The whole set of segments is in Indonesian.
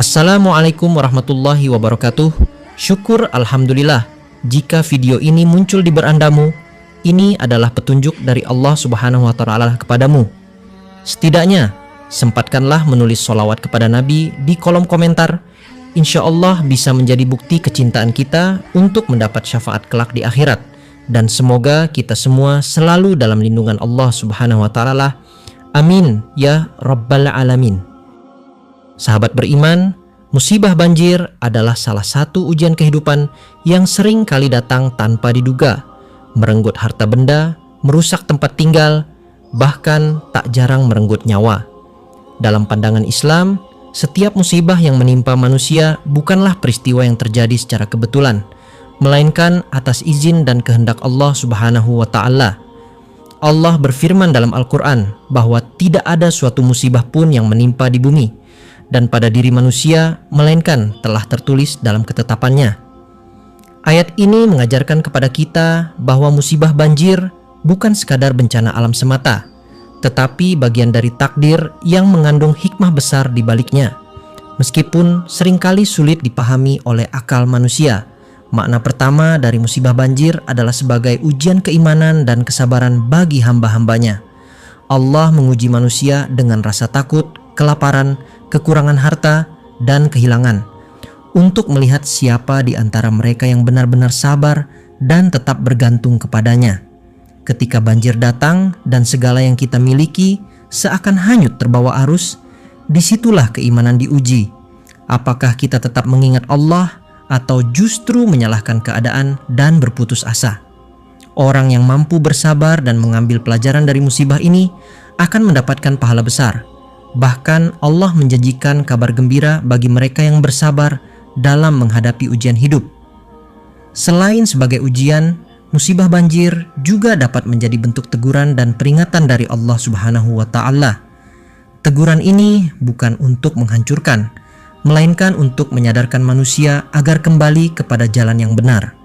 Assalamualaikum warahmatullahi wabarakatuh. Syukur alhamdulillah jika video ini muncul di berandamu, ini adalah petunjuk dari Allah Subhanahu wa Ta'ala kepadamu. Setidaknya sempatkanlah menulis sholawat kepada Nabi di kolom komentar. Insya Allah bisa menjadi bukti kecintaan kita untuk mendapat syafaat kelak di akhirat. Dan semoga kita semua selalu dalam lindungan Allah Subhanahu wa Ta'ala. Amin ya Rabbal Alamin. Sahabat beriman, musibah banjir adalah salah satu ujian kehidupan yang sering kali datang tanpa diduga, merenggut harta benda, merusak tempat tinggal, bahkan tak jarang merenggut nyawa. Dalam pandangan Islam, setiap musibah yang menimpa manusia bukanlah peristiwa yang terjadi secara kebetulan, melainkan atas izin dan kehendak Allah Subhanahu wa Ta'ala. Allah berfirman dalam Al-Quran bahwa tidak ada suatu musibah pun yang menimpa di bumi dan pada diri manusia, melainkan telah tertulis dalam ketetapannya. Ayat ini mengajarkan kepada kita bahwa musibah banjir bukan sekadar bencana alam semata, tetapi bagian dari takdir yang mengandung hikmah besar di baliknya. Meskipun seringkali sulit dipahami oleh akal manusia, makna pertama dari musibah banjir adalah sebagai ujian keimanan dan kesabaran bagi hamba-hambanya. Allah menguji manusia dengan rasa takut, kelaparan, kekurangan harta, dan kehilangan, untuk melihat siapa di antara mereka yang benar-benar sabar dan tetap bergantung kepadanya. Ketika banjir datang dan segala yang kita miliki seakan hanyut terbawa arus, disitulah keimanan diuji. Apakah kita tetap mengingat Allah atau justru menyalahkan keadaan dan berputus asa? Orang yang mampu bersabar dan mengambil pelajaran dari musibah ini akan mendapatkan pahala besar. Bahkan Allah menjanjikan kabar gembira bagi mereka yang bersabar dalam menghadapi ujian hidup. Selain sebagai ujian, musibah banjir juga dapat menjadi bentuk teguran dan peringatan dari Allah Subhanahu wa Ta'ala. Teguran ini bukan untuk menghancurkan, melainkan untuk menyadarkan manusia agar kembali kepada jalan yang benar.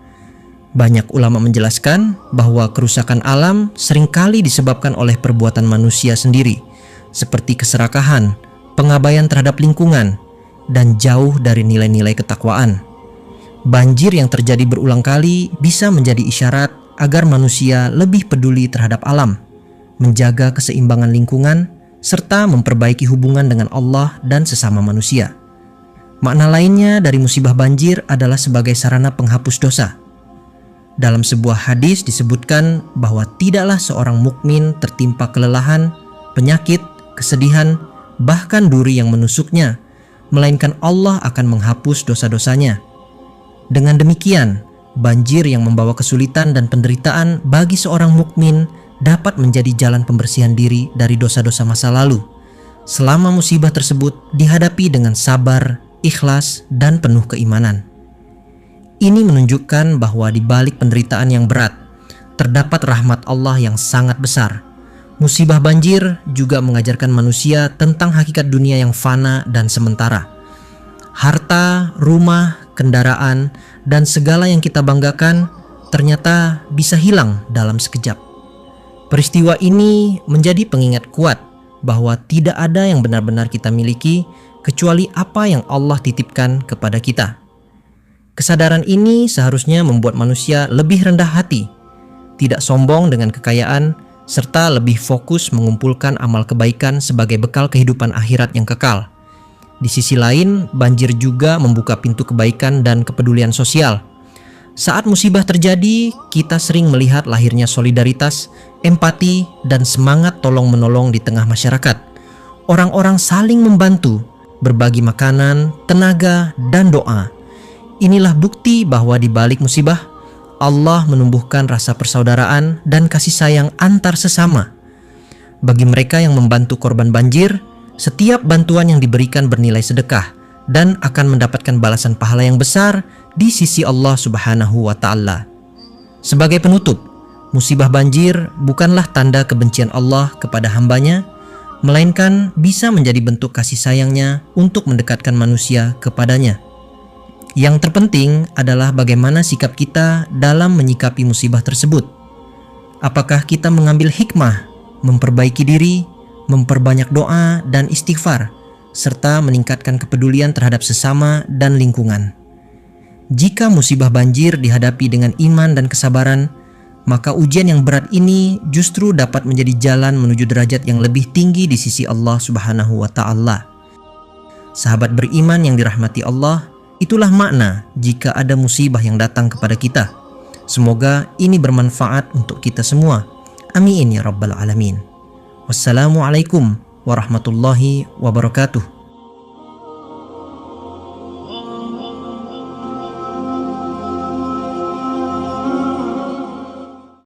Banyak ulama menjelaskan bahwa kerusakan alam seringkali disebabkan oleh perbuatan manusia sendiri, seperti keserakahan, pengabaian terhadap lingkungan, dan jauh dari nilai-nilai ketakwaan. Banjir yang terjadi berulang kali bisa menjadi isyarat agar manusia lebih peduli terhadap alam, menjaga keseimbangan lingkungan, serta memperbaiki hubungan dengan Allah dan sesama manusia. Makna lainnya dari musibah banjir adalah sebagai sarana penghapus dosa. Dalam sebuah hadis disebutkan bahwa tidaklah seorang mukmin tertimpa kelelahan, penyakit, kesedihan, bahkan duri yang menusuknya, melainkan Allah akan menghapus dosa-dosanya. Dengan demikian, banjir yang membawa kesulitan dan penderitaan bagi seorang mukmin dapat menjadi jalan pembersihan diri dari dosa-dosa masa lalu, selama musibah tersebut dihadapi dengan sabar, ikhlas, dan penuh keimanan. Ini menunjukkan bahwa di balik penderitaan yang berat, terdapat rahmat Allah yang sangat besar. Musibah banjir juga mengajarkan manusia tentang hakikat dunia yang fana dan sementara. Harta, rumah, kendaraan, dan segala yang kita banggakan ternyata bisa hilang dalam sekejap. Peristiwa ini menjadi pengingat kuat bahwa tidak ada yang benar-benar kita miliki kecuali apa yang Allah titipkan kepada kita. Kesadaran ini seharusnya membuat manusia lebih rendah hati, tidak sombong dengan kekayaan, serta lebih fokus mengumpulkan amal kebaikan sebagai bekal kehidupan akhirat yang kekal. Di sisi lain, banjir juga membuka pintu kebaikan dan kepedulian sosial. Saat musibah terjadi, kita sering melihat lahirnya solidaritas, empati, dan semangat tolong-menolong di tengah masyarakat. Orang-orang saling membantu, berbagi makanan, tenaga, dan doa. Inilah bukti bahwa di balik musibah, Allah menumbuhkan rasa persaudaraan dan kasih sayang antar sesama. Bagi mereka yang membantu korban banjir, setiap bantuan yang diberikan bernilai sedekah dan akan mendapatkan balasan pahala yang besar di sisi Allah Subhanahu wa Ta'ala. Sebagai penutup, musibah banjir bukanlah tanda kebencian Allah kepada hambanya, melainkan bisa menjadi bentuk kasih sayangnya untuk mendekatkan manusia kepadanya. Yang terpenting adalah bagaimana sikap kita dalam menyikapi musibah tersebut. Apakah kita mengambil hikmah, memperbaiki diri, memperbanyak doa dan istighfar, serta meningkatkan kepedulian terhadap sesama dan lingkungan. Jika musibah banjir dihadapi dengan iman dan kesabaran, maka ujian yang berat ini justru dapat menjadi jalan menuju derajat yang lebih tinggi di sisi Allah Subhanahu wa Ta'ala. Sahabat beriman yang dirahmati Allah, itulah makna jika ada musibah yang datang kepada kita. Semoga ini bermanfaat untuk kita semua. Amin ya rabbal alamin. Wassalamualaikum warahmatullahi wabarakatuh.